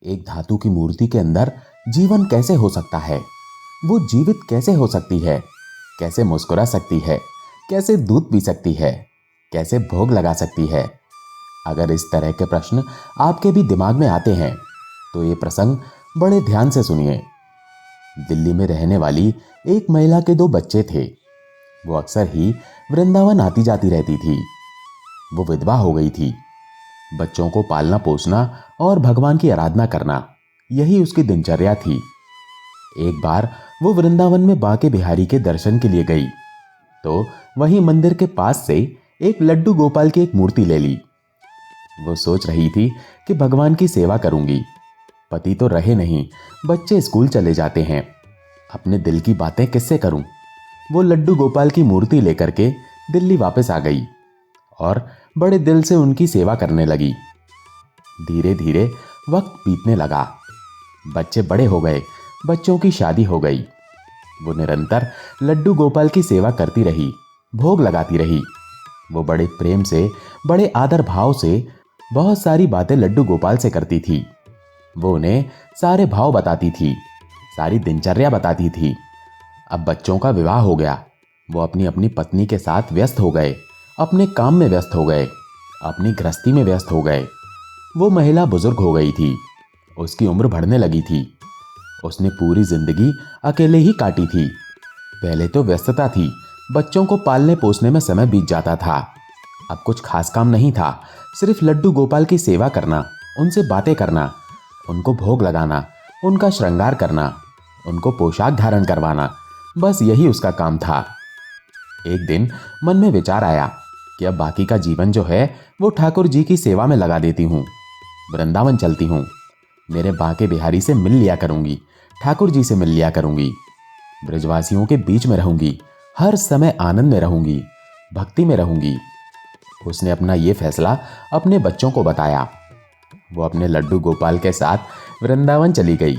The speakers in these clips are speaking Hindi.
एक धातु की मूर्ति के अंदर जीवन कैसे हो सकता है? वो जीवित कैसे हो सकती है? कैसे मुस्कुरा सकती है? कैसे दूध पी सकती है? कैसे भोग लगा सकती है? अगर इस तरह के प्रश्न आपके भी दिमाग में आते हैं तो ये प्रसंग बड़े ध्यान से सुनिए। दिल्ली में रहने वाली एक महिला के 2 बच्चे थे। वो अक्सर ही वृंदावन आती जाती रहती थी। वो विधवा हो गई थी। बच्चों को पालना पोसना और भगवान की आराधना करना, यही उसकी दिनचर्या थी। एक बार वो वृंदावन में बांके बिहारी के दर्शन के लिए गई तो वहीं मंदिर के पास से एक लड्डू गोपाल की एक मूर्ति ले ली। वो सोच रही थी कि भगवान की सेवा करूंगी। पति तो रहे नहीं, बच्चे स्कूल चले जाते हैं, अपने दिल की बातें किससे करूं? वो लड्डू गोपाल की मूर्ति लेकर के दिल्ली वापस आ गई और बड़े दिल से उनकी सेवा करने लगी। धीरे धीरे वक्त बीतने लगा। बच्चे बड़े हो गए, बच्चों की शादी हो गई। वो निरंतर लड्डू गोपाल की सेवा करती रही, भोग लगाती रही। वो बड़े प्रेम से, बड़े आदर भाव से बहुत सारी बातें लड्डू गोपाल से करती थी। वो उन्हें सारे भाव बताती थी, सारी दिनचर्या बताती थी। अब बच्चों का विवाह हो गया। वो अपनी अपनी पत्नी के साथ व्यस्त हो गए, अपने काम में व्यस्त हो गए, अपनी गृहस्थी में व्यस्त हो गए। वो महिला बुजुर्ग हो गई थी, उसकी उम्र बढ़ने लगी थी। उसने पूरी जिंदगी अकेले ही काटी थी। पहले तो व्यस्तता थी, बच्चों को पालने पोसने में समय बीत जाता था। अब कुछ खास काम नहीं था, सिर्फ लड्डू गोपाल की सेवा करना, उनसे बातें करना, उनको भोग लगाना, उनका श्रृंगार करना, उनको पोशाक धारण करवाना, बस यही उसका काम था। एक दिन मन में विचार आया कि अब बाकी का जीवन जो है वो ठाकुर जी की सेवा में लगा देती हूँ। वृंदावन चलती हूँ, मेरे बांके बिहारी से मिल लिया करूंगी, ठाकुर जी से मिल लिया करूंगी, ब्रजवासियों के बीच में रहूंगी, हर समय आनंद में रहूंगी, भक्ति में रहूंगी। उसने अपना ये फैसला अपने बच्चों को बताया। वो अपने लड्डू गोपाल के साथ वृंदावन चली गई।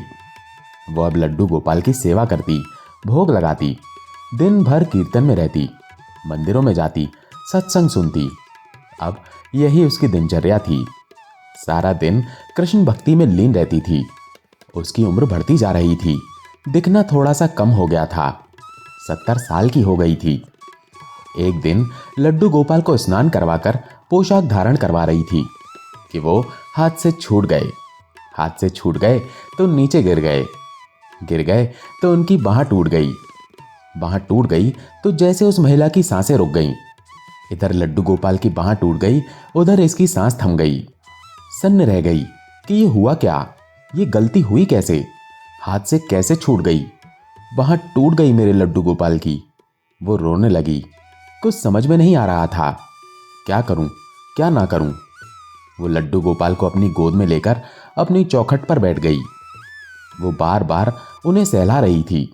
वो अब लड्डू गोपाल की सेवा करती, भोग लगाती, दिन भर कीर्तन में रहती, मंदिरों में जाती, सत्संग सुनती। अब यही उसकी दिनचर्या थी। सारा दिन कृष्ण भक्ति में लीन रहती थी। उसकी उम्र बढ़ती जा रही थी, दिखना थोड़ा सा कम हो गया था। 70 साल की हो गई थी। एक दिन लड्डू गोपाल को स्नान करवाकर पोशाक धारण करवा रही थी कि वो हाथ से छूट गए। हाथ से छूट गए तो नीचे गिर गए। गिर गए तो उनकी बांह टूट गई। बांह टूट गई तो जैसे उस महिला की सांसें रुक गईं। इधर लड्डू गोपाल की बांह टूट गई, उधर इसकी सांस थम गई। सन्न रह गई कि ये हुआ क्या, ये गलती हुई कैसे, हाथ से कैसे छूट गई, बांह टूट गई मेरे लड्डू गोपाल की। वो रोने लगी। कुछ समझ में नहीं आ रहा था, क्या करूं क्या ना करूं। वो लड्डू गोपाल को अपनी गोद में लेकर अपनी चौखट पर बैठ गई। वो बार बार उन्हें सहला रही थी,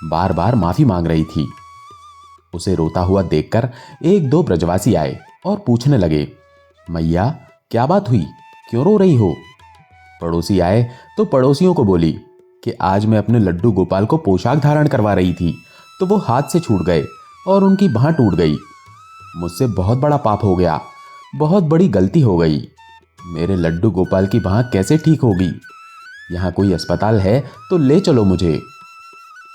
बार बार माफी मांग रही थी। उसे रोता हुआ देखकर 1-2 ब्रजवासी आए और पूछने लगे, मैया क्या बात हुई, क्यों रो रही हो? पड़ोसी आए तो पड़ोसियों को बोली कि आज मैं अपने लड्डू गोपाल को पोशाक धारण करवा रही थी तो वो हाथ से छूट गए और उनकी बांह टूट गई। मुझसे बहुत बड़ा पाप हो गया, बहुत बड़ी गलती हो गई। मेरे लड्डू गोपाल की बांह कैसे ठीक होगी? यहाँ कोई अस्पताल है तो ले चलो मुझे।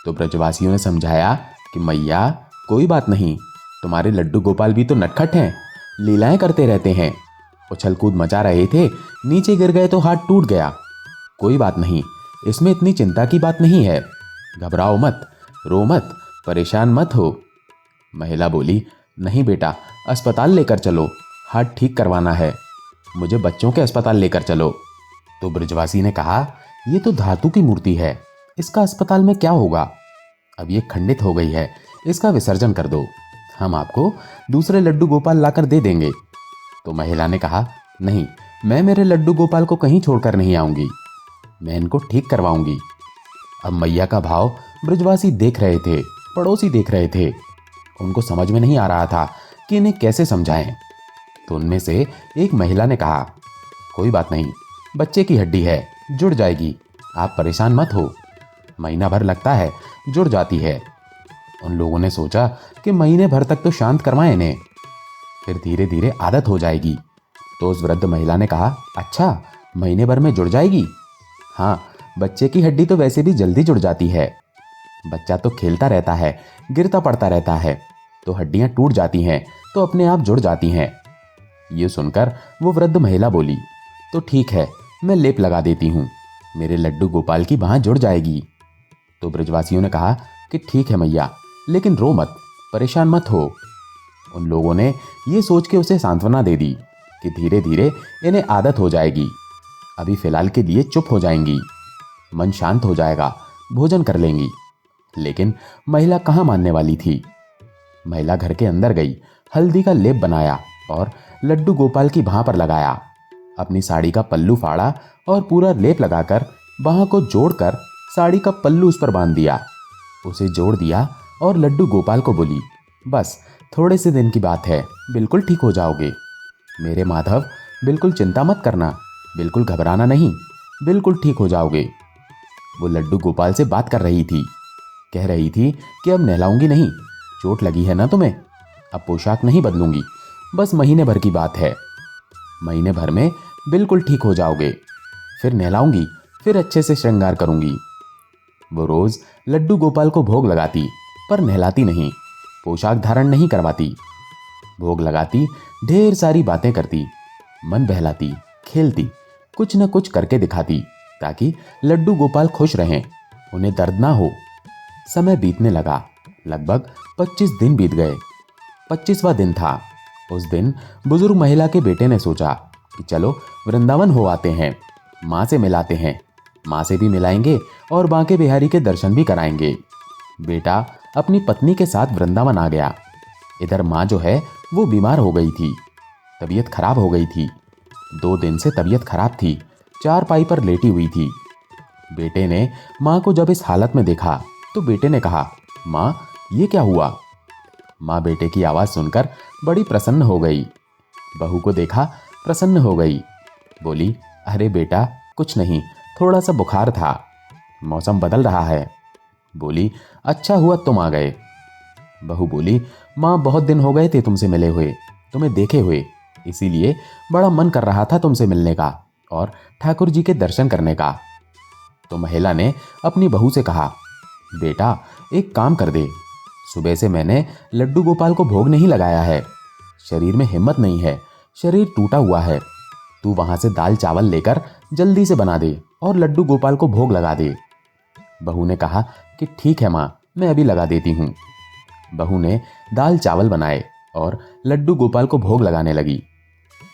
तो ब्रजवासियों ने समझाया कि मैया कोई बात नहीं, तुम्हारे लड्डू गोपाल भी तो नटखट हैं, लीलाएं करते रहते हैं, उछल कूद मचा रहे थे, नीचे गिर गए तो हाथ टूट गया। कोई बात नहीं, इसमें इतनी चिंता की बात नहीं है, घबराओ मत, रो मत, परेशान मत हो। महिला बोली, नहीं बेटा, अस्पताल लेकर चलो, हाथ ठीक करवाना है, मुझे बच्चों के अस्पताल लेकर चलो। तो ब्रजवासी ने कहा, ये तो धातु की मूर्ति है, इसका अस्पताल में क्या होगा? अब ये खंडित हो गई है, इसका विसर्जन कर दो, हम आपको दूसरे लड्डू गोपाल लाकर दे देंगे। तो महिला ने कहा, नहीं, मैं मेरे लड्डू गोपाल को कहीं छोड़कर नहीं आऊंगी, मैं इनको ठीक करवाऊंगी। अब मैया का भाव ब्रजवासी देख रहे थे, पड़ोसी देख रहे थे। उनको समझ में नहीं आ रहा था कि इन्हें कैसे समझाएं। तो उनमें से एक महिला ने कहा, कोई बात नहीं, बच्चे की हड्डी है, जुड़ जाएगी, आप परेशान मत हो, महीना भर लगता है, जुड़ जाती है। उन लोगों ने सोचा कि महीने भर तक तो शांत करवाएं इन्हें, फिर धीरे धीरे आदत हो जाएगी। तो उस वृद्ध महिला ने कहा, अच्छा, महीने भर में जुड़ जाएगी? हाँ, बच्चे की हड्डी तो वैसे भी जल्दी जुड़ जाती है। बच्चा तो खेलता रहता है, गिरता पड़ता रहता है, तो हड्डियां टूट जाती हैं तो अपने आप जुड़ जाती हैं। ये सुनकर वो वृद्ध महिला बोली, तो ठीक है, मैं लेप लगा देती हूँ, मेरे लड्डू गोपाल की बांह जुड़ जाएगी। तो ब्रजवासियों ने कहा कि ठीक है मैया, लेकिन रो मत, परेशान मत हो। उन लोगों ने ये सोच के उसे सांत्वना दे दी कि धीरे धीरे इन्हें आदत हो जाएगी, अभी फिलहाल के लिए चुप हो जाएंगी, मन शांत हो जाएगा, भोजन कर लेंगी। लेकिन महिला कहाँ मानने वाली थी। महिला घर के अंदर गई, हल्दी का लेप बनाया और लड्डू गोपाल की बांह पर लगाया। अपनी साड़ी का पल्लू फाड़ा और पूरा लेप लगाकर बांह को जोड़कर साड़ी का पल्लू उस पर बांध दिया, उसे जोड़ दिया और लड्डू गोपाल को बोली, बस थोड़े से दिन की बात है, बिल्कुल ठीक हो जाओगे। मेरे माधव, बिल्कुल चिंता मत करना, बिल्कुल घबराना नहीं, बिल्कुल ठीक हो जाओगे। वो लड्डू गोपाल से बात कर रही थी, कह रही थी कि अब नहलाऊंगी नहीं, चोट लगी है ना तुम्हें, अब पोशाक नहीं बदलूंगी, बस महीने भर की बात है, महीने भर में बिल्कुल ठीक हो जाओगे, फिर नहलाऊंगी, फिर अच्छे से श्रृंगार करूंगी। वो रोज लड्डू गोपाल को भोग लगाती, पर नहलाती नहीं, पोशाक धारण नहीं करवाती। भोग लगाती, ढेर सारी बातें करती, मन बहलाती, खेलती, कुछ न कुछ करके दिखाती, ताकि लड्डू गोपाल खुश रहें, उन्हें दर्द ना हो। समय बीतने लगा, लगभग 25 दिन बीत गए। 25वां दिन था। उस दिन बुजुर्ग महिला के बेटे ने सोचा कि चलो वृंदावन हो आते हैं, माँ से मिलाते हैं, माँ से भी मिलाएंगे और बांके बिहारी के दर्शन भी कराएंगे। बेटा अपनी पत्नी के साथ वृंदावन आ गया। इधर माँ जो है वो बीमार हो गई थी, तबीयत खराब हो गई थी, 2 दिन से तबीयत खराब थी, चारपाई पर लेटी हुई थी। बेटे ने माँ को जब इस हालत में देखा तो बेटे ने कहा, माँ ये क्या हुआ। माँ बेटे की आवाज़ सुनकर बड़ी प्रसन्न हो गई, बहू को देखा, प्रसन्न हो गई, बोली, अरे बेटा कुछ नहीं, थोड़ा सा बुखार था, मौसम बदल रहा है। बोली, अच्छा हुआ तुम आ गए। बहू बोली, माँ बहुत दिन हो गए थे तुमसे मिले हुए, तुम्हें देखे हुए, इसीलिए बड़ा मन कर रहा था तुमसे मिलने का और ठाकुर जी के दर्शन करने का। तो महिला ने अपनी बहू से कहा, बेटा एक काम कर दे, सुबह से मैंने लड्डू गोपाल को भोग नहीं लगाया है, शरीर में हिम्मत नहीं है, शरीर टूटा हुआ है, तू वहां से दाल चावल लेकर जल्दी से बना दे और लड्डू गोपाल को भोग लगा दे। बहू ने कहा कि ठीक है माँ, मैं अभी लगा देती हूँ। बहू ने दाल चावल बनाए और लड्डू गोपाल को भोग लगाने लगी।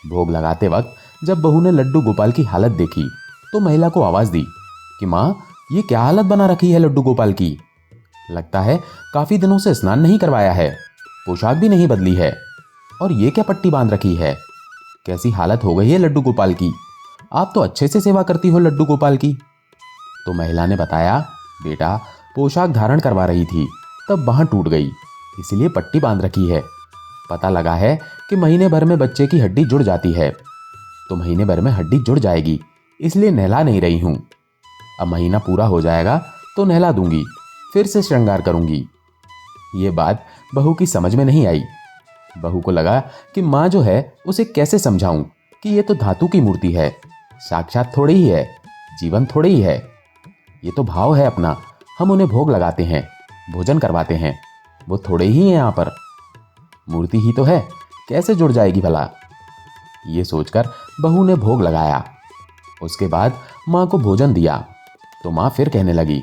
भोग लगाते वक्त जब बहू ने लड्डू गोपाल की हालत देखी तो महिला को आवाज दी कि माँ ये क्या हालत बना रखी है लड्डू गोपाल की, लगता है काफी दिनों से स्नान नहीं करवाया है, पोशाक भी नहीं बदली है, और ये क्या पट्टी बांध रखी है, कैसी हालत हो गई है लड्डू गोपाल की, आप तो अच्छे से सेवा करती हो लड्डू गोपाल की। तो महिला ने बताया, बेटा पोशाक धारण करवा रही थी, तब बांह टूट गई, इसलिए पट्टी बांध रखी है, पता लगा है कि महीने भर में बच्चे की हड्डी जुड़ जाती है, तो महीने भर में हड्डी जुड़ जाएगी, इसलिए नहला नहीं रही हूं, अब महीना पूरा हो जाएगा तो नहला दूंगी, फिर से श्रृंगार करूंगी। ये बात बहू की समझ में नहीं आई। बहू को लगा कि माँ जो है उसे कैसे समझाऊं कि ये तो धातु की मूर्ति है, साक्षात थोड़ी ही है, जीवन थोड़ी ही है, ये तो भाव है अपना, हम उन्हें भोग लगाते हैं, भोजन करवाते हैं, वो थोड़े ही हैं यहाँ पर, मूर्ति ही तो है, कैसे जुड़ जाएगी भला। ये सोचकर बहू ने भोग लगाया। उसके बाद माँ को भोजन दिया तो माँ फिर कहने लगी,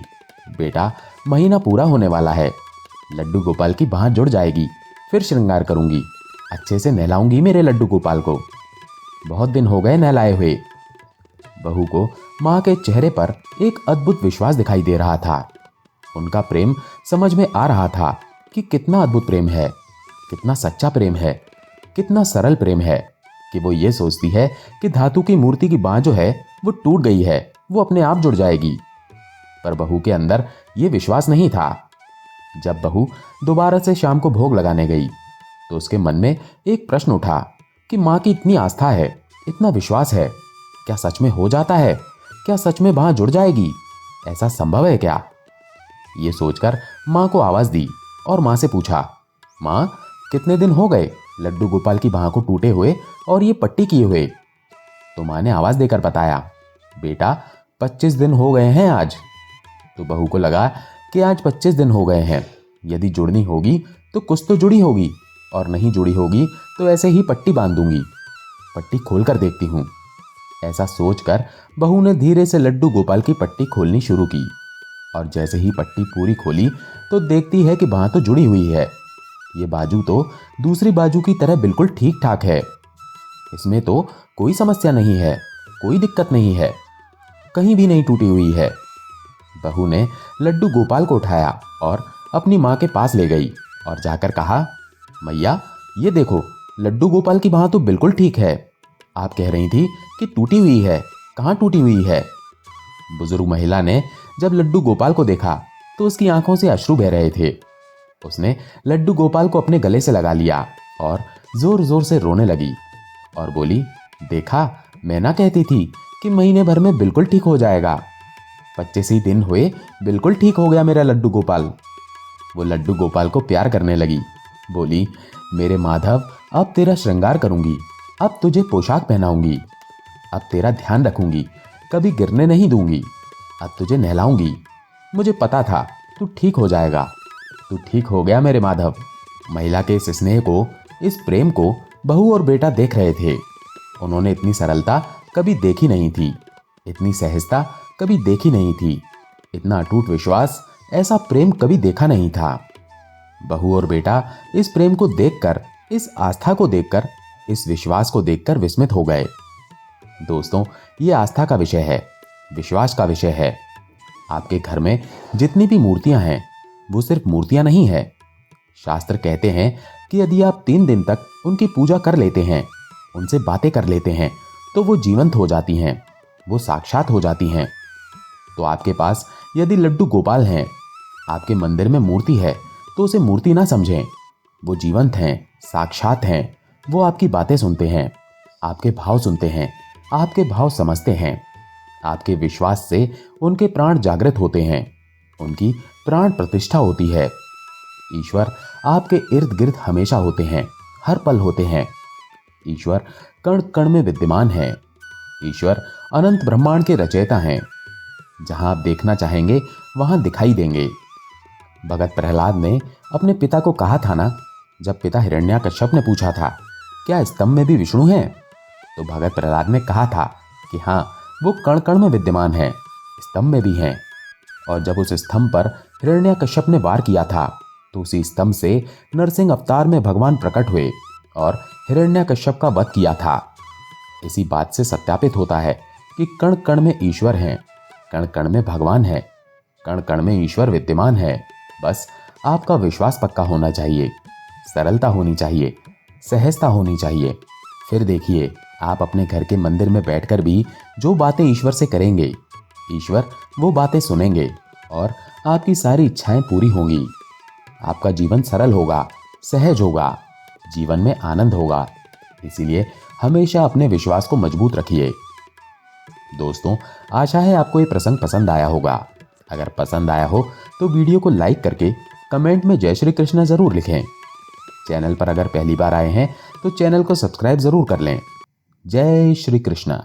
बेटा महीना पूरा होने वाला है, लड्डू गोपाल की बांह जुड़ जाएगी, फिर श्रृंगार करूंगी, अच्छे से नहलाऊंगी मेरे लड्डू गोपाल को, बहुत दिन हो गए नहलाए हुए। बहू को माँ के चेहरे पर एक अद्भुत विश्वास दिखाई दे रहा था। उनका प्रेम समझ में आ रहा था कि कितना अद्भुत प्रेम है, कितना सच्चा प्रेम है, कितना सरल प्रेम है कि वो ये सोचती है कि धातु की मूर्ति की बांह जो है वो टूट गई है, वो अपने आप जुड़ जाएगी। पर बहू के अंदर ये विश्वास नहीं था। जब बहू दोबारा से शाम को भोग लगाने गई तो उसके मन में एक प्रश्न उठा कि माँ की इतनी आस्था है, इतना विश्वास है, क्या सच में हो जाता है, क्या सच में बांह जुड़ जाएगी, ऐसा संभव है क्या। ये सोचकर माँ को आवाज दी और माँ से पूछा, माँ कितने दिन हो गए लड्डू गोपाल की बांह को टूटे हुए और ये पट्टी किए हुए। तो माँ ने आवाज देकर बताया, बेटा 25 दिन हो गए हैं आज। तो बहू को लगा कि आज 25 दिन हो गए हैं, यदि जुड़नी होगी तो कुछ तो जुड़ी होगी, और नहीं जुड़ी होगी तो ऐसे ही पट्टी बांध दूंगी, पट्टी खोल कर देखती हूँ। ऐसा सोचकर बहू ने धीरे से लड्डू गोपाल की पट्टी खोलनी शुरू की, और जैसे ही पट्टी पूरी खोली तो देखती है कि बांह तो जुड़ी हुई है। ये बाजू तो दूसरी बाजू की तरह बिल्कुल ठीक ठाक है, इसमें तो कोई समस्या नहीं है, कोई दिक्कत नहीं है, कहीं भी नहीं टूटी हुई है। बहू ने लड्डू गोपाल को उठाया और अपनी माँ के पास ले गई और जाकर कहा, मैया ये देखो, लड्डू गोपाल की बांह तो बिल्कुल ठीक है। आप कह रही थी कि टूटी हुई है, कहाँ टूटी हुई है? बुजुर्ग महिला ने जब लड्डू गोपाल को देखा तो उसकी आंखों से अश्रु बह रहे थे। उसने लड्डू गोपाल को अपने गले से लगा लिया और जोर जोर से रोने लगी और बोली, देखा, मैं ना कहती थी कि महीने भर में बिल्कुल ठीक हो जाएगा। 25 ही दिन हुए, बिल्कुल ठीक हो गया मेरा लड्डू गोपाल। वो लड्डू गोपाल को प्यार करने लगी, बोली, मेरे माधव, अब तेरा श्रृंगार करूंगी, अब तुझे पोशाक पहनाऊंगी, अब तेरा ध्यान रखूंगी, कभी गिरने नहीं दूंगी, अब तुझे नहलाऊंगी। मुझे पता था तू ठीक हो जाएगा, तू ठीक हो गया मेरे माधव। महिला के इस स्नेह को, इस प्रेम को बहू और बेटा देख रहे थे। उन्होंने इतनी सरलता कभी देखी नहीं थी, इतनी सहजता कभी देखी नहीं थी, इतना अटूट विश्वास, ऐसा प्रेम कभी देखा नहीं था। बहू और बेटा इस प्रेम को देखकर, इस आस्था को देखकर, इस विश्वास को देखकर विस्मित हो गए। दोस्तों, ये आस्था का विषय है, विश्वास का विषय है। आपके घर में जितनी भी मूर्तियां हैं वो सिर्फ मूर्तियां नहीं है। शास्त्र कहते हैं कि यदि आप 3 दिन तक उनकी पूजा कर लेते हैं, उनसे बातें कर लेते हैं, तो वो जीवंत हो जाती हैं, वो साक्षात हो जाती हैं। तो आपके पास यदि लड्डू गोपाल हैं, आपके मंदिर में मूर्ति है, तो उसे मूर्ति ना समझें, वो जीवंत हैं, साक्षात हैं। वो आपकी बातें सुनते हैं, आपके भाव सुनते हैं, आपके भाव समझते हैं। आपके विश्वास से उनके प्राण जागृत होते हैं, उनकी प्राण प्रतिष्ठा होती है। ईश्वर आपके इर्द गिर्द हमेशा होते हैं, हर पल होते हैं। ईश्वर कण कण में विद्यमान है। ईश्वर अनंत ब्रह्मांड के रचयिता हैं। जहां आप देखना चाहेंगे वहां दिखाई देंगे। भगत प्रहलाद ने अपने पिता को कहा था ना, जब पिता हिरण्याकश्यप ने पूछा था, क्या स्तंभ में भी विष्णु हैं? तो भगत प्रहलाद ने कहा था कि हाँ, वो कण कण में विद्यमान है, स्तंभ में भी हैं। और जब उस स्तंभ पर हिरण्याकश्यप ने वार किया था तो उसी स्तंभ से नरसिंह अवतार में भगवान प्रकट हुए और हिरण्याकश्यप का वध किया था। इसी बात से सत्यापित होता है कि कण कण में ईश्वर हैं, कण कण में भगवान है, कण कण में ईश्वर विद्यमान है। बस आपका विश्वास पक्का होना चाहिए, सरलता होनी चाहिए, सहजता होनी चाहिए। फिर देखिए, आप अपने घर के मंदिर में बैठकर भी जो बातें ईश्वर से करेंगे, ईश्वर वो बातें सुनेंगे और आपकी सारी इच्छाएं पूरी होंगी। आपका जीवन सरल होगा, सहज होगा, जीवन में आनंद होगा। इसीलिए हमेशा अपने विश्वास को मजबूत रखिए। दोस्तों, आशा है आपको ये प्रसंग पसंद आया होगा। अगर पसंद आया हो तो वीडियो को लाइक करके कमेंट में जय श्री कृष्ण जरूर लिखें। चैनल पर अगर पहली बार आए हैं तो चैनल को सब्सक्राइब जरूर कर लें। जय श्री कृष्ण।